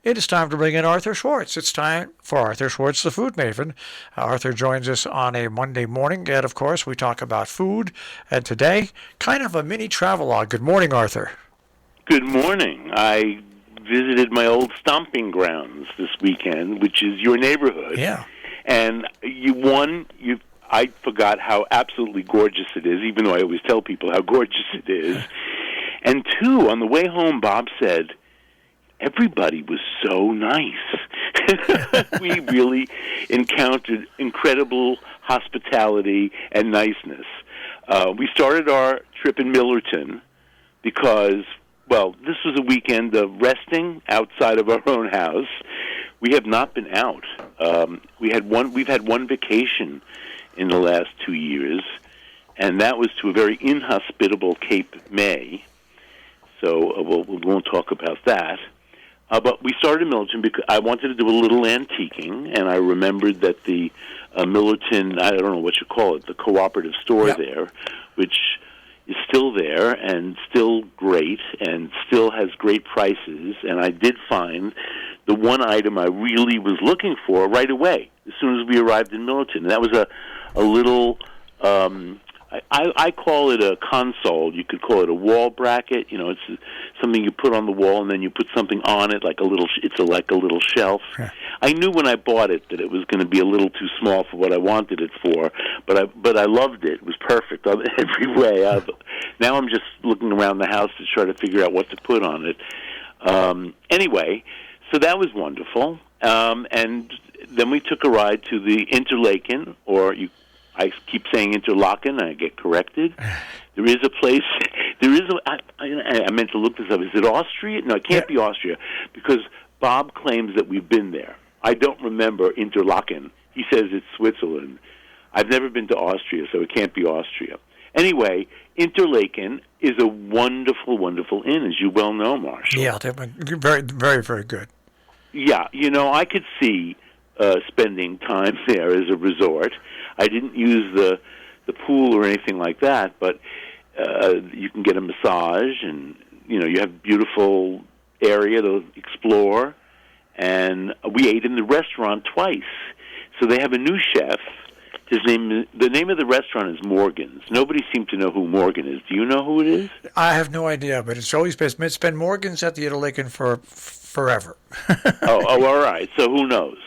It is time to bring in Arthur Schwartz. It's time for Arthur Schwartz, the food maven. Arthur joins us on a Monday morning, and of course, we talk about food. And today, kind of a mini travelogue. Good morning, Arthur. Good morning. I visited my old stomping grounds this weekend, which is your neighborhood. Yeah. And I forgot how absolutely gorgeous it is, even though I always tell people how gorgeous it is. And two, on the way home, Bob said, everybody was so nice. We really encountered incredible hospitality and niceness. We started our trip in Millerton because, well, this was a weekend of resting outside of our own house. We have not been out. We've had one vacation in the last 2 years, and that was to a very inhospitable Cape May. So we won't talk about that. But we started in Millerton because I wanted to do a little antiquing, and I remembered that the Millerton, I don't know what you call it, the cooperative store there, which is still there and still great and still has great prices. And I did find the one item I really was looking for right away as soon as we arrived in Millerton. And that was a little... I call it a console. You could call it a wall bracket. You know, it's something you put on the wall, and then you put something on it, like a little. It's like a little shelf. Yeah. I knew when I bought it that it was going to be a little too small for what I wanted it for, but I loved it. It was perfect in every way. Now I'm just looking around the house to try to figure out what to put on it. Anyway, so that was wonderful, and then we took a ride to the Interlaken, I keep saying Interlaken, and I get corrected. There is a place. I meant to look this up. Is it Austria? No, it can't be Austria, because Bob claims that we've been there. I don't remember Interlaken. He says it's Switzerland. I've never been to Austria, so it can't be Austria. Anyway, Interlaken is a wonderful, wonderful inn, as you well know, Marshall. Yeah, very, very, very good. Yeah, I could see spending time there as a resort. I didn't use the pool or anything like that, but you can get a massage, and you have beautiful area to explore. And we ate in the restaurant twice. So they have a new chef. The name of the restaurant is Morgan's. Nobody seemed to know who Morgan is. Do you know who it is? I have no idea, but it's been Morgan's at the Interlaken for forever. oh, all right. So who knows?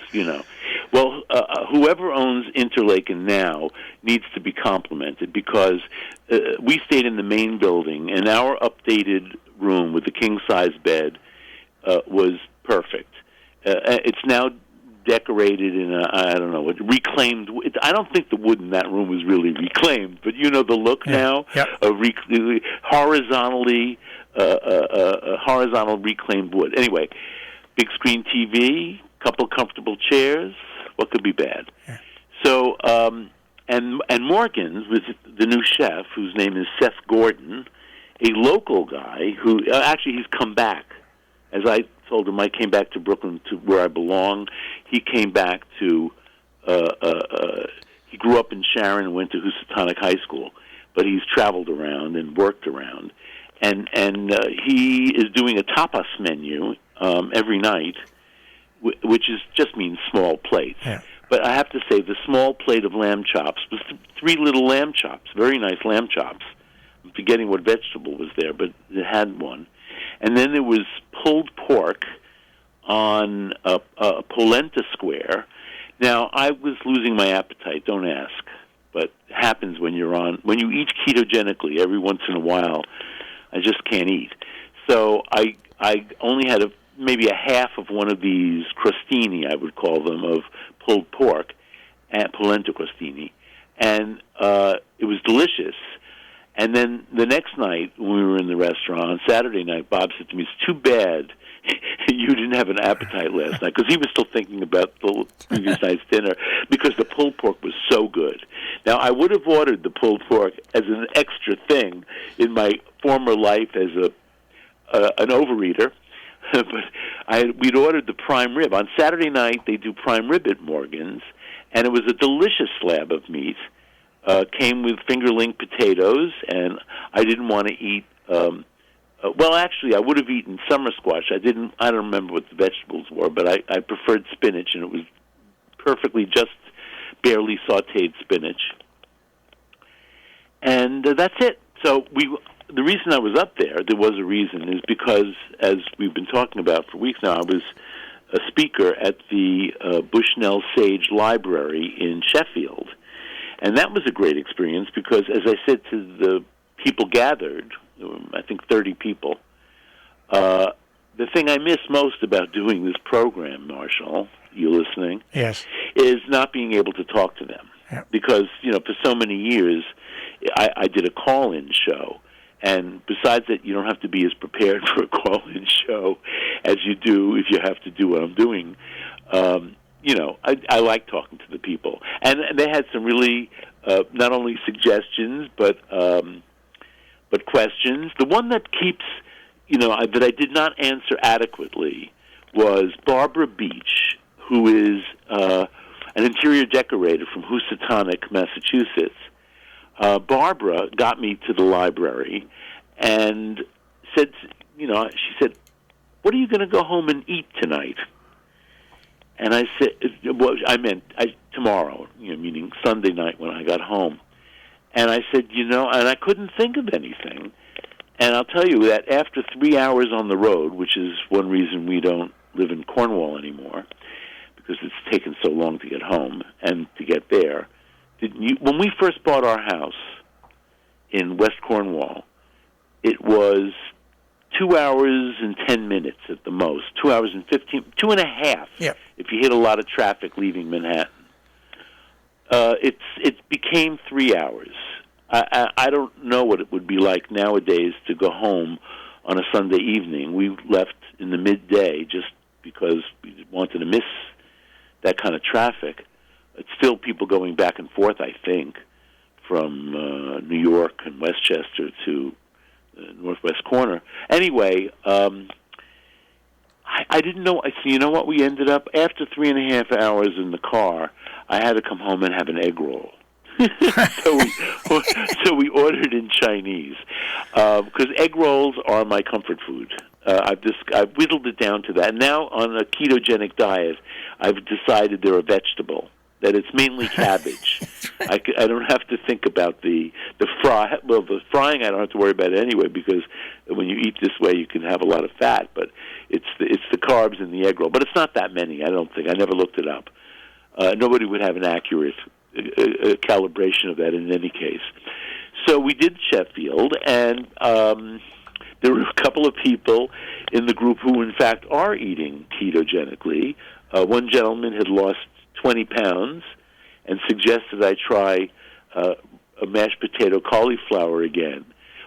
Well, whoever owns Interlaken now needs to be complimented, because we stayed in the main building, and our updated room with the king-size bed was perfect. It's now decorated in reclaimed. I don't think the wood in that room was really reclaimed, but the look now, horizontally, horizontal reclaimed wood. Anyway, big screen TV, couple comfortable chairs. What could be bad? Yeah. So, and Morgan's with the new chef, whose name is Seth Gordon, a local guy who actually he's come back. As I told him, I came back to Brooklyn, to where I belong. He came back to. He grew up in Sharon and went to Housatonic High School, but he's traveled around and worked around, and he is doing a tapas menu every night, which just means small plates. Yeah. But I have to say, the small plate of lamb chops was 3 little lamb chops, very nice lamb chops. I'm forgetting what vegetable was there, but it had one. And then there was pulled pork on a polenta square. Now, I was losing my appetite, don't ask, but it happens when you eat ketogenically every once in a while. I just can't eat. So I only had maybe a half of one of these crostini, I would call them, of pulled pork, and polenta crostini, and it was delicious. And then the next night, when we were in the restaurant, Saturday night, Bob said to me, "It's too bad you didn't have an appetite last night," because he was still thinking about the previous night's dinner, because the pulled pork was so good. Now, I would have ordered the pulled pork as an extra thing in my former life as an overeater, but we'd ordered the prime rib. On Saturday night, they do prime rib at Morgan's, and it was a delicious slab of meat. Came with fingerling potatoes, and I didn't want to eat Well, actually, I would have eaten summer squash. I don't remember what the vegetables were, but I preferred spinach, and it was perfectly just barely sautéed spinach. And that's it. So the reason I was up there was a reason, is because, as we've been talking about for weeks now, I was a speaker at the Bushnell Sage Library in Sheffield. And that was a great experience because, as I said to the people gathered, I think 30 people, the thing I miss most about doing this program, Marshall, you listening? Yes. Is not being able to talk to them. Yeah. Because, for so many years, I did a call-in show. And besides that, you don't have to be as prepared for a call-in show as you do if you have to do what I'm doing. I like talking to the people. And they had some really, not only suggestions, but questions. The one that keeps, that I did not answer adequately was Barbara Beach, who is an interior decorator from Housatonic, Massachusetts. Barbara got me to the library and said, she said, "What are you going to go home and eat tonight?" And I said, well, I meant tomorrow, meaning Sunday night when I got home. And I said, and I couldn't think of anything. And I'll tell you that after 3 hours on the road, which is one reason we don't live in Cornwall anymore, because it's taken so long to get home and to get there. When we first bought our house in West Cornwall, it was 2 hours and 10 minutes at the most, 2 hours and 15, 2.5 if you hit a lot of traffic leaving Manhattan. It became 3 hours. I don't know what it would be like nowadays to go home on a Sunday evening. We left in the midday just because we wanted to miss that kind of traffic. It's still people going back and forth, I think, from New York and Westchester to the northwest corner. Anyway, I didn't know. You know what? We ended up, after 3.5 hours in the car, I had to come home and have an egg roll. so we ordered in Chinese because egg rolls are my comfort food. I've whittled it down to that. And now on a ketogenic diet, I've decided they're a vegetable. That it's mainly cabbage. I don't have to think about the fry. Well, the frying I don't have to worry about it anyway, because when you eat this way, you can have a lot of fat. But it's the carbs in the egg roll. But it's not that many. I don't think. I never looked it up. Nobody would have an accurate calibration of that in any case. So we did Sheffield, and there were a couple of people in the group who, in fact, are eating ketogenically. One gentleman had lost 20 pounds and suggested I try a mashed potato cauliflower again.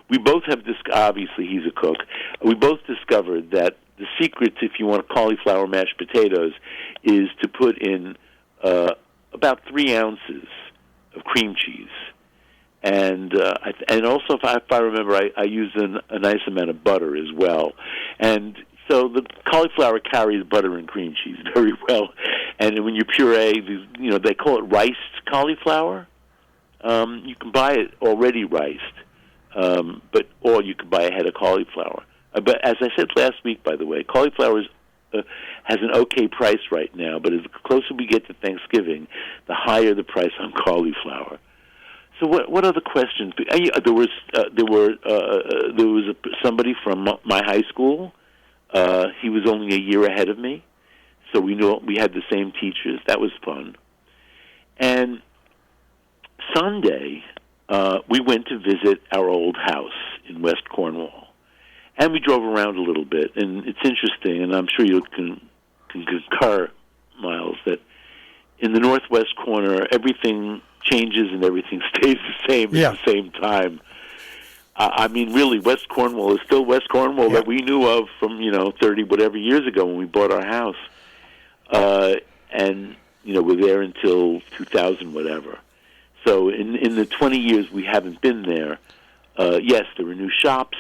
We both have obviously he's a cook. We both discovered that the secret, if you want cauliflower mashed potatoes, is to put in about 3 ounces of cream cheese. And also, if I remember, I use a nice amount of butter as well. And so the cauliflower carries butter and cream cheese very well. And when you puree, they call it riced cauliflower. You can buy it already riced, or you can buy a head of cauliflower. But as I said last week, by the way, cauliflower has an okay price right now. But as closer we get to Thanksgiving, the higher the price on cauliflower. So what other questions? There was somebody from my high school. He was only a year ahead of me, so we knew we had the same teachers. That was fun. And Sunday, we went to visit our old house in West Cornwall, and we drove around a little bit. And it's interesting, and I'm sure you can concur, Miles, that in the northwest corner, everything changes and everything stays the same at the same time. I mean, really, West Cornwall is still West Cornwall that we knew of from, 30 whatever years ago when we bought our house. And, we're there until 2000 whatever. So in the 20 years we haven't been there, yes, there were new shops.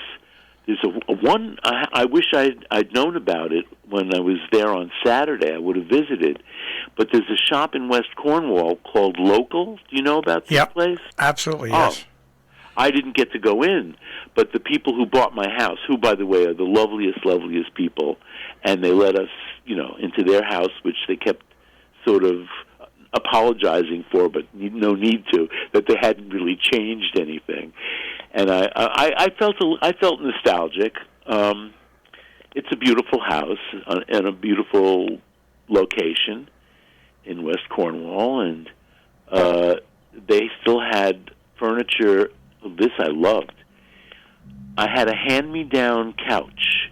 There's one, I wish I'd known about it when I was there on Saturday. I would have visited. But there's a shop in West Cornwall called Local. Do you know about this place? Absolutely, yes. I didn't get to go in, but the people who bought my house, who, by the way, are the loveliest people, and they let us, into their house, which they kept sort of apologizing for, but no need to, that they hadn't really changed anything. And I felt nostalgic. It's a beautiful house and a beautiful location in West Cornwall, and they still had furniture. This I loved. I had a hand-me-down couch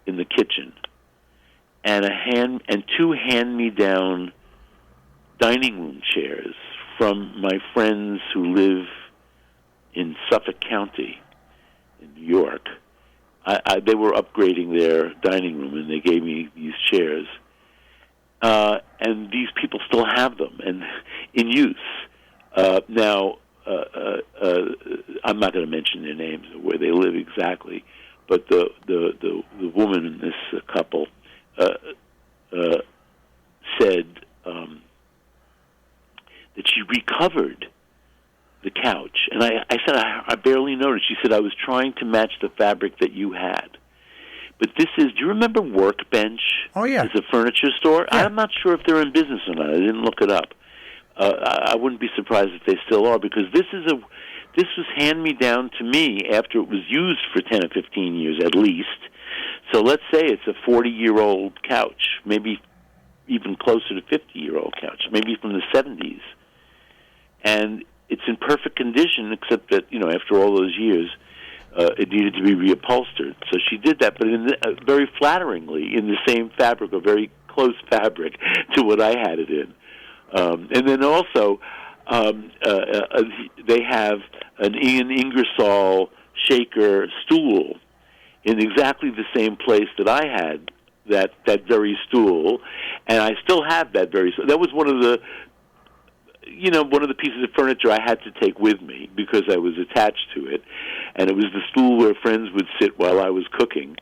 in the kitchen, and two hand-me-down dining room chairs from my friends who live in Suffolk County, in New York. They were upgrading their dining room, and they gave me these chairs. And these people still have them and in use. Now, I'm not going to mention their names or where they live exactly, but the woman in this couple said that she recovered the couch. And I said, I barely noticed. She said, I was trying to match the fabric that you had. But this is, do you remember Workbench? Oh, yeah. It's a furniture store. Yeah. I'm not sure if they're in business or not. I didn't look it up. I wouldn't be surprised if they still are, because this was hand-me-down to me after it was used for 10 or 15 years at least. So let's say it's a 40-year-old couch, maybe even closer to 50-year-old couch, maybe from the 70s. And it's in perfect condition, except that, after all those years, it needed to be reupholstered. So she did that, but very flatteringly, in the same fabric, or very close fabric to what I had it in. And then also, they have an Ian Ingersoll shaker stool in exactly the same place that I had that very stool, and I still have that very stool. That was one of the pieces of furniture I had to take with me because I was attached to it, and it was the stool where friends would sit while I was cooking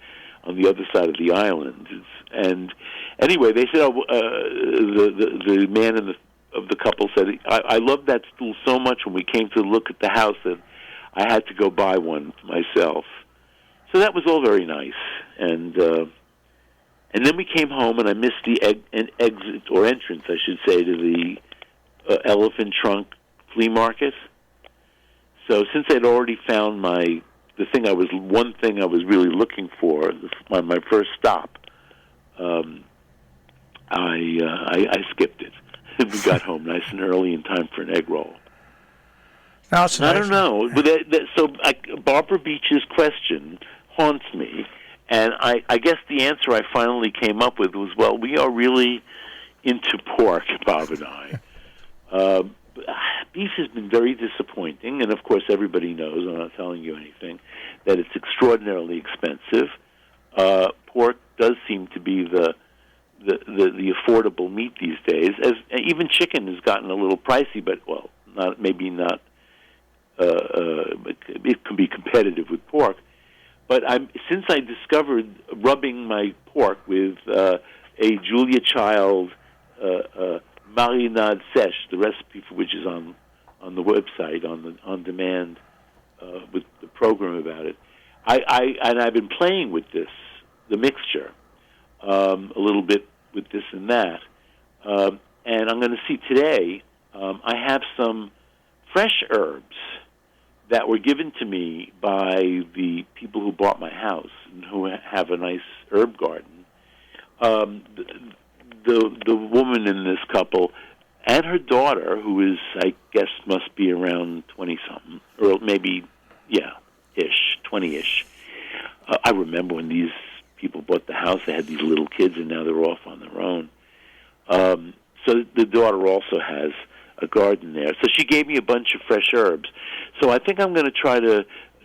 on the other side of the island. And anyway, they said, the man of the couple said, I loved that stool so much when we came to look at the house that I had to go buy one myself. So that was all very nice. And then we came home, and I missed the exit, or entrance, I should say, to the Elephant Trunk flea market. So since I'd already found one thing I was really looking for, my first stop, I skipped it. We got home nice and early in time for an egg roll. Now it's I nice. don't know. But Barbara Beach's question haunts me, and I guess the answer I finally came up with was, well, we are really into pork, Bob and I. Beef has been very disappointing, and of course everybody knows, I'm not telling you anything, that it's extraordinarily expensive. Pork does seem to be the affordable meat these days. As even chicken has gotten a little pricey, but not. It can be competitive with pork. But since I discovered rubbing my pork with a Julia Child marinade sèche, the recipe for which is on the website, on demand, with the program about it, I've been playing with the mixture, a little bit with this and that, and I'm going to see today. I have some fresh herbs that were given to me by the people who bought my house and who have a nice herb garden. The woman in this couple and her daughter, who is, I guess, must be around 20-something, or maybe, 20-ish. I remember when these people bought the house, they had these little kids, and now they're off on their own. So the daughter also has a garden there. So she gave me a bunch of fresh herbs. So I think I'm going to try to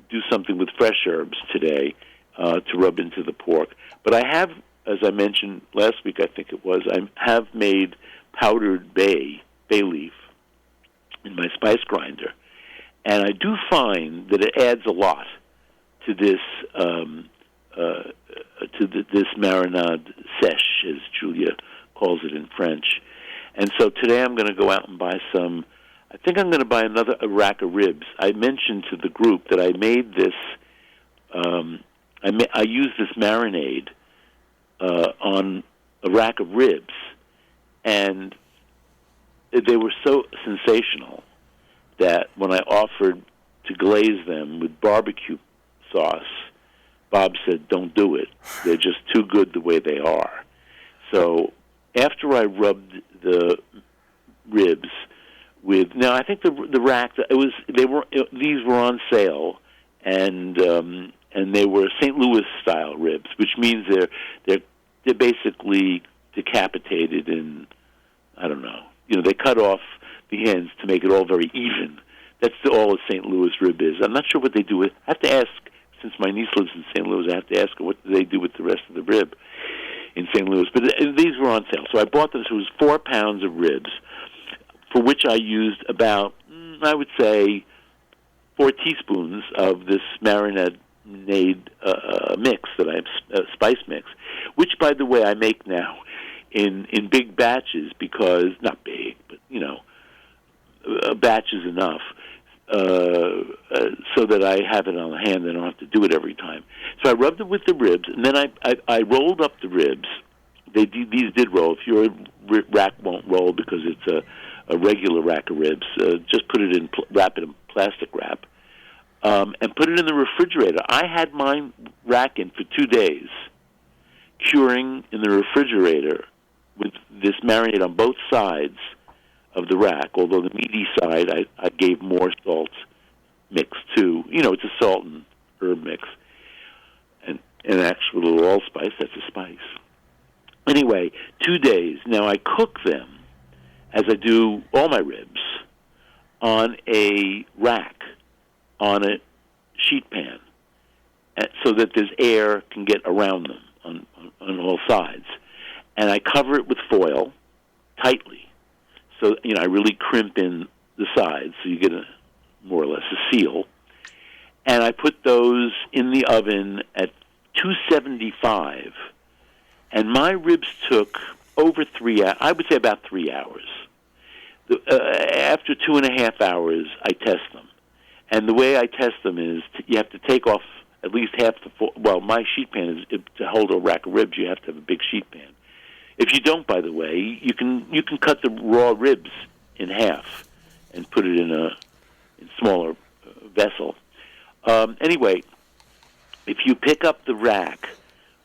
do something with fresh herbs today to rub into the pork. But I have, as I mentioned last week, I think it was, I have made powdered bay leaf in my spice grinder. And I do find that it adds a lot to this this marinade sèche, as Julia calls it in French. And so today I'm going to go out and buy some. I think I'm going to buy a rack of ribs. I mentioned to the group that I made this. I used this marinade on a rack of ribs, and they were so sensational that when I offered to glaze them with barbecue sauce, Bob said, "Don't do it. They're just too good the way they are." So after I rubbed the ribs with, now I think the rack, these were on sale, and they were St. Louis style ribs, which means they're basically decapitated in, I don't know, they cut off the ends to make it all very even. That's all a St. Louis rib is. I'm not sure what they do with. I have to ask, since my niece lives in St. Louis, I have to ask her what do they do with the rest of the rib in St. Louis. But these were on sale, so I bought this. It was 4 pounds of ribs, for which I used about, I would say, 4 teaspoons of this marinade mix that spice mix, which, by the way, I make now in big batches because, not big, but, a batch is enough, so that I have it on hand and I don't have to do it every time. So I rubbed it with the ribs, and then I rolled up the ribs. These did roll. If your rack won't roll because it's a regular rack of ribs, just put it wrap it in plastic wrap, and put it in the refrigerator. I had mine rack in for 2 days, curing in the refrigerator with this marinade on both sides of the rack, although the meaty side I gave more salt mix too. It's a salt and herb mix, and actual little allspice, that's a spice. Anyway, 2 days. Now I cook them, as I do all my ribs, on a rack, on a sheet pan, so that there's air can get around them on all sides. And I cover it with foil tightly. So, I really crimp in the sides so you get more or less a seal. And I put those in the oven at 275. And my ribs took over 3 hours, I would say about 3 hours. After 2.5 hours, I test them. And the way I test them is you have to take off at least half my sheet pan is, to hold a rack of ribs, you have to have a big sheet pan. If you don't, by the way, you can cut the raw ribs in half and put it in a smaller vessel. Anyway, if you pick up the rack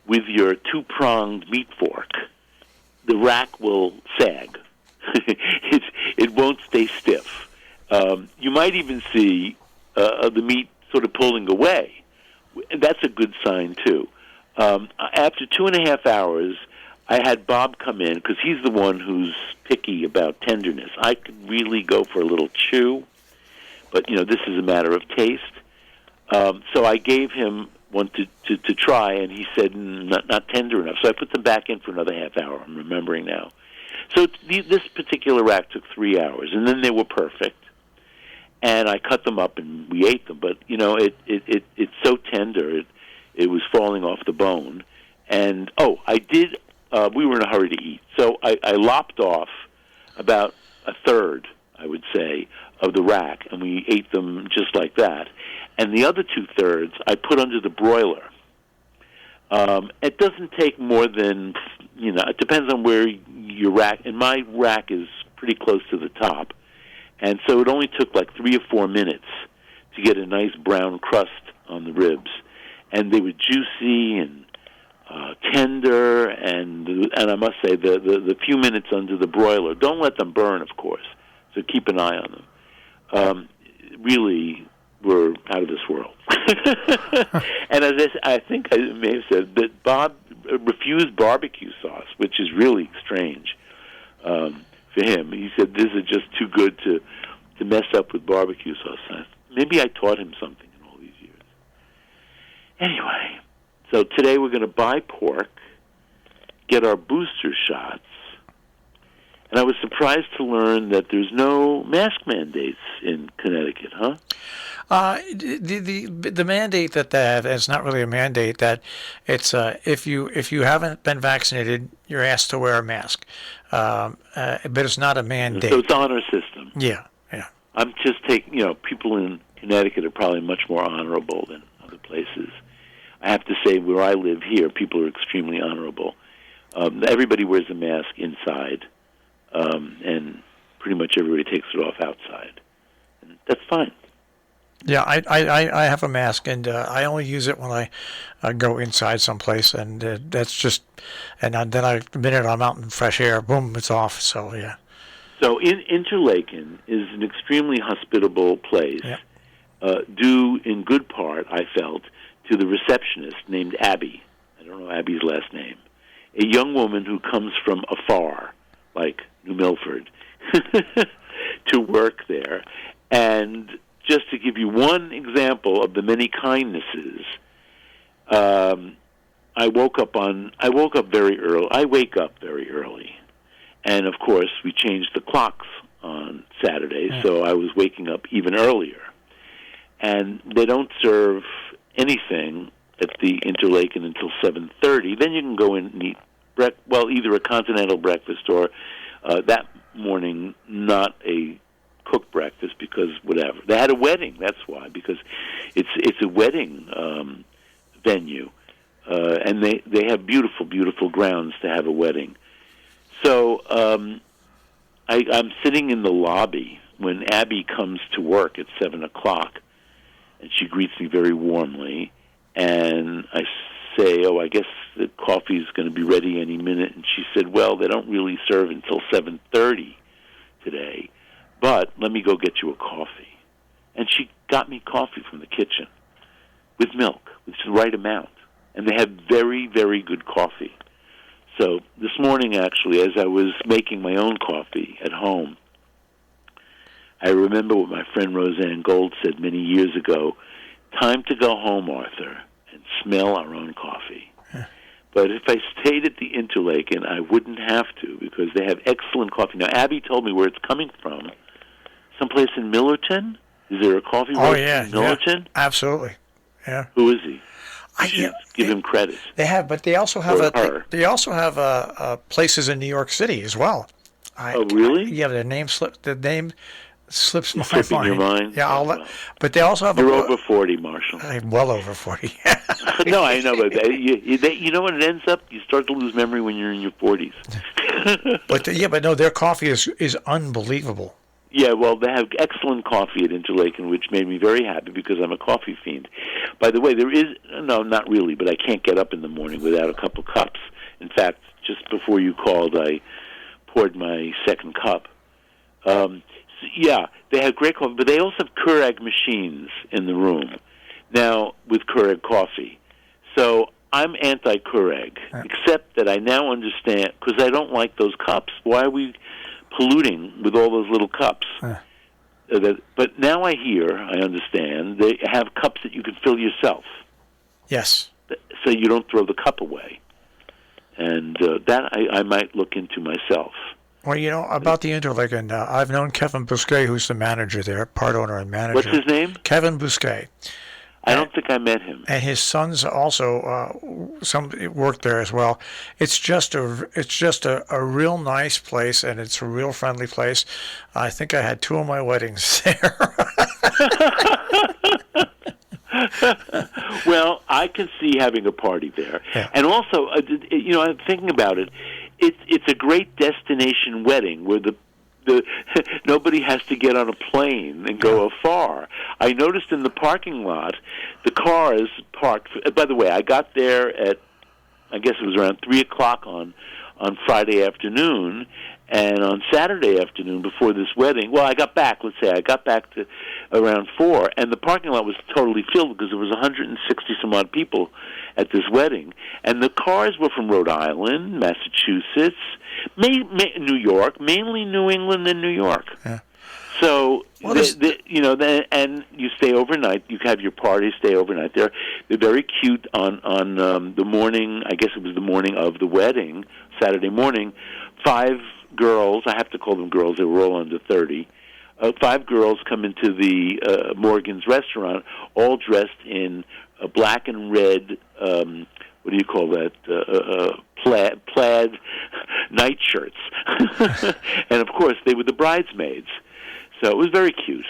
with your 2-pronged meat fork, the rack will sag. It won't stay stiff. You might even see the meat sort of pulling away. That's a good sign, too. After 2.5 hours, I had Bob come in, because he's the one who's picky about tenderness. I could really go for a little chew, but, this is a matter of taste. So I gave him one to try, and he said, not tender enough. So I put them back in for another half hour, I'm remembering now. So this particular rack took 3 hours, and then they were perfect. And I cut them up, and we ate them. But, it's so tender, it was falling off the bone. And, I did... we were in a hurry to eat. So I lopped off about a third, I would say, of the rack, and we ate them just like that. And the other 2/3 I put under the broiler. It doesn't take more than, it depends on where your rack, and my rack is pretty close to the top. And so it only took like 3 or 4 minutes to get a nice brown crust on the ribs. And they were juicy and tender, and I must say the few minutes under the broiler, don't let them burn, of course, so keep an eye on them, really were out of this world. And as I think I may have said that Bob refused barbecue sauce, which is really strange for him. He said this is just too good to mess up with barbecue sauce. Maybe I taught him something in all these years. Anyway, so today we're going to buy pork, get our booster shots, and I was surprised to learn that there's no mask mandates in Connecticut, huh? The mandate that they have, it's not really a mandate, that it's if you haven't been vaccinated, you're asked to wear a mask, but it's not a mandate. So it's honor system. Yeah. I'm just taking, people in Connecticut are probably much more honorable than other places. I have to say, where I live here, people are extremely honorable. Everybody wears a mask inside, and pretty much everybody takes it off outside. And that's fine. Yeah, I have a mask, and I only use it when I go inside someplace, and that's just, and then the minute I'm out in fresh air, boom, it's off. So yeah. So Interlaken is an extremely hospitable place, due in good part, I felt, to the receptionist named Abby. I don't know Abby's last name. A young woman who comes from afar, like New Milford, to work there. And just to give you one example of the many kindnesses, I wake up very early. I wake up very early. And, of course, we changed the clocks on Saturday, so I was waking up even earlier. And they don't serve anything at the Interlaken until 7:30. Then you can go in and eat, either a continental breakfast or that morning not a cooked breakfast because whatever. They had a wedding, that's why, because it's a wedding venue. And they have beautiful, beautiful grounds to have a wedding. So I'm sitting in the lobby when Abby comes to work at 7 o'clock, and she greets me very warmly, and I say, I guess the coffee's going to be ready any minute, and she said, well, they don't really serve until 7:30 today, but let me go get you a coffee. And she got me coffee from the kitchen with milk, which is the right amount, and they have very, very good coffee. So this morning, actually, as I was making my own coffee at home, I remember what my friend Roseanne Gold said many years ago, time to go home, Arthur, and smell our own coffee. Huh. But if I stayed at the Interlaken, I wouldn't have to because they have excellent coffee. Now, Abby told me where it's coming from. Someplace in Millerton? Is there a coffee roaster in Millerton? Yeah, absolutely. Yeah. Who is he? Give him credit. They have, but they also have places in New York City as well. Really? The name slips my mind. Slipping your mind? Yeah, but they also have. You're over 40, Marshall. I'm well over 40. No, I know, but you know what it ends up? You start to lose memory when you're in your 40s. But no, their coffee is unbelievable. Yeah, well, they have excellent coffee at Interlaken, which made me very happy because I'm a coffee fiend. By the way, not really, but I can't get up in the morning without a couple cups. In fact, just before you called, I poured my second cup. They have great coffee, but they also have Keurig machines in the room now with Keurig coffee. So I'm anti-Keurig, except that I now understand, because I don't like those cups. Why are we polluting with all those little cups? But now I understand, they have cups that you can fill yourself. Yes. So you don't throw the cup away. And that I might look into myself. Well, about the Interlaken, I've known Kevin Bousquet, who's the manager there, part owner and manager. What's his name? Kevin Bousquet. I don't think I met him. And his sons also work there as well. It's just a real nice place, and it's a real friendly place. I think I had 2 of my weddings there. Well, I can see having a party there, and also, I'm thinking about it. It's a great destination wedding where the nobody has to get on a plane and go afar. I noticed in the parking lot, the cars parked. By the way, I got there at, I guess it was around 3 o'clock on Friday afternoon, and on Saturday afternoon before this wedding, I got back to around 4, and the parking lot was totally filled because there was 160 some odd people at this wedding, and the cars were from Rhode Island, Massachusetts, New York, mainly New England and New York. Yeah. So, and you stay overnight. You have your party, stay overnight. They're very cute on the morning. I guess it was the morning of the wedding, Saturday morning. 5 girls. I have to call them girls. They were all under 30. 5 girls come into the Morgan's restaurant, all dressed in black and red. What do you call that? Plaid night shirts. And of course, they were the bridesmaids. So it was very cute.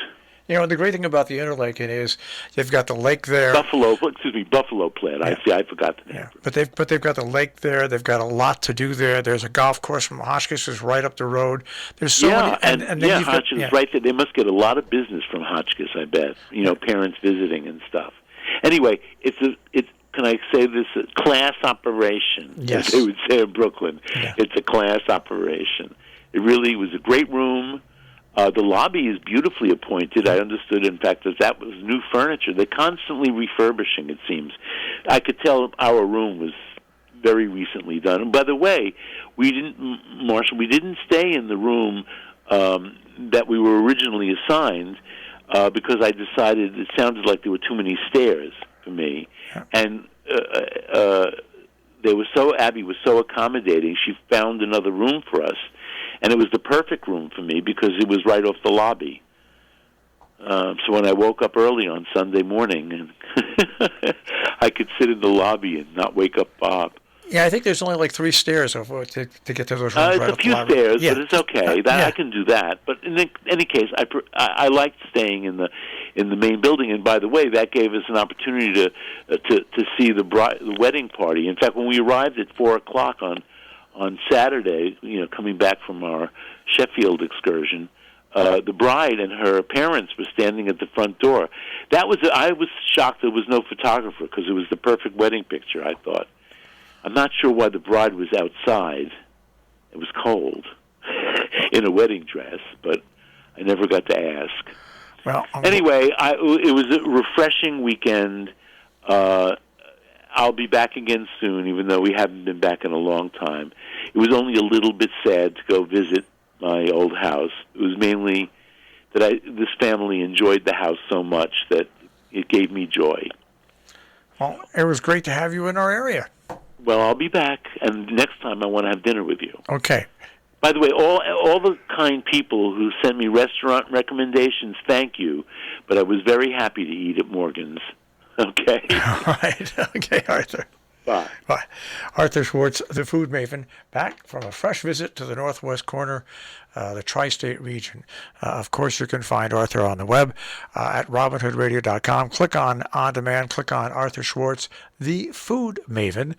You know, the great thing about the Interlaken is they've got the lake there. Buffalo Platte. Yeah. I forgot the name. Yeah, but they've got the lake there. They've got a lot to do there. There's a golf course from Hotchkiss is right up the road. There's so many. And then Hotchkiss is right there. They must get a lot of business from Hotchkiss, I bet. You know, parents visiting and stuff. Anyway, it's can I say this? A class operation, yes, as they would say in Brooklyn. Yeah. It's a class operation. It really was a great room. The lobby is beautifully appointed. I understood, in fact, that was new furniture. They're constantly refurbishing, it seems. I could tell our room was very recently done. And by the way, Marshall, we didn't stay in the room that we were originally assigned because I decided it sounded like there were too many stairs for me. Yeah. And Abby was so accommodating. She found another room for us. And it was the perfect room for me because it was right off the lobby. So when I woke up early on Sunday morning, and I could sit in the lobby and not wake up Bob. Yeah, I think there's only like 3 stairs to get to those rooms. It's right a few stairs, but it's okay. I can do that. But in any case, I liked staying in the main building. And by the way, that gave us an opportunity to see the wedding party. In fact, when we arrived at 4:00 on Saturday, coming back from our Sheffield excursion, the bride and her parents were standing at the front door. I was shocked there was no photographer because it was the perfect wedding picture, I thought. I'm not sure why the bride was outside. It was cold in a wedding dress, but I never got to ask. Well, anyway, it was a refreshing weekend. I'll be back again soon, even though we haven't been back in a long time. It was only a little bit sad to go visit my old house. It was mainly that this family enjoyed the house so much that it gave me joy. Well, it was great to have you in our area. Well, I'll be back, and next time I want to have dinner with you. Okay. By the way, all the kind people who sent me restaurant recommendations, thank you, but I was very happy to eat at Morgan's. Okay? All right. Okay, Arthur. Bye. Bye. Arthur Schwartz, the food maven, back from a fresh visit to the northwest corner, the tri-state region. Of course, you can find Arthur on the web at robinhoodradio.com. Click on demand, click on Arthur Schwartz, the food maven,